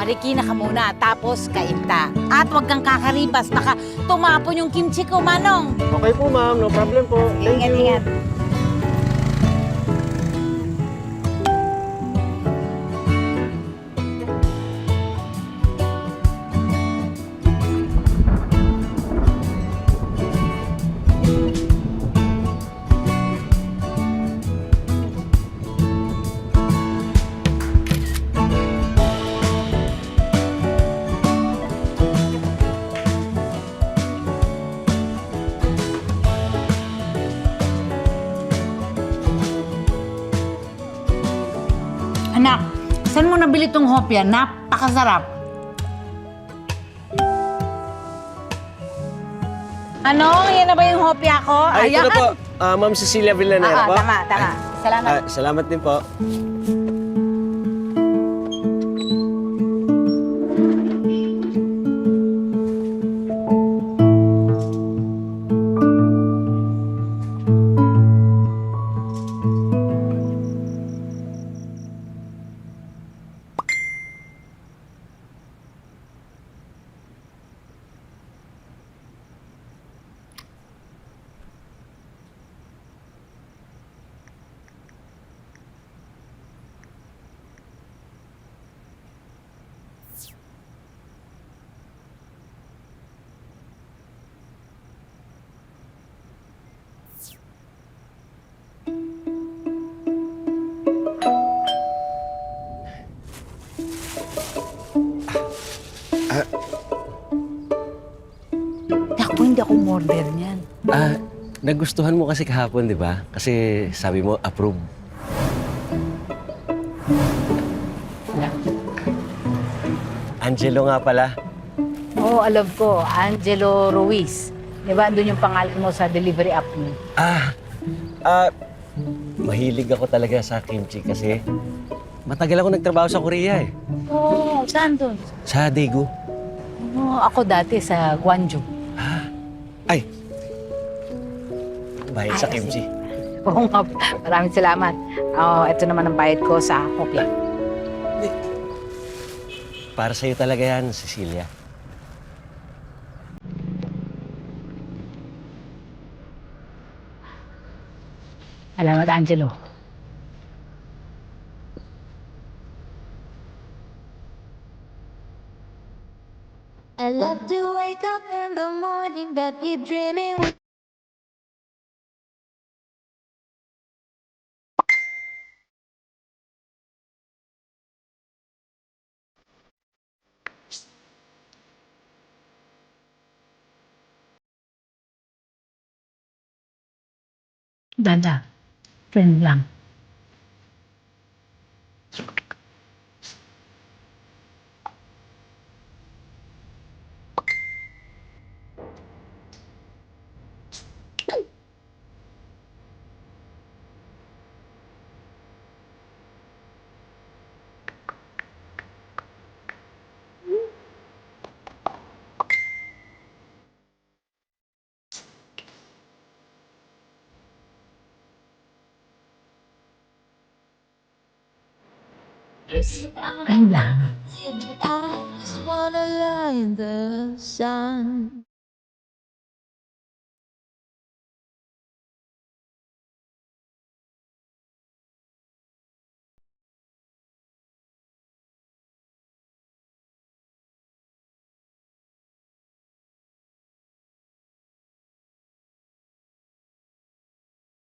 Marikina ka muna, tapos kainta. At huwag kang kakaribas, baka tumapon yung kimchi ko, Manong. Okay po, ma'am. No problem po. Thank Ingat, you. ingat. Anak, saan mo nabili tong hopya? Napakasarap. Ano? Yan na ba yung hopya ko? Ay, ito na po. Ma'am Cecilia Villanera po. Tama, tama. Salamat. Salamat din po. Naku, hindi ako umorder niyan. Nagustuhan mo kasi kahapon, di ba? Kasi sabi mo, approve. Angelo nga pala. Oo, alam ko. Angelo Ruiz. Di ba, andun yung pangalan mo sa delivery app mo? Mahilig ako talaga sa kimchi kasi matagal ako nagtrabaho sa Korea eh. Oo, saan dun? Sa Daegu. Oo, ako dati sa Gwangju. Ay! Bayad sa kimchi. Oo nga, maraming salamat. Ito naman ang bayad ko sa hopya. Para sa'yo talaga yan, Cecilia. Salamat, Angelo. I love to wake up in the morning, but keep dreaming. Dada, friend lang. Friend lang. I just wanna lie in the sun.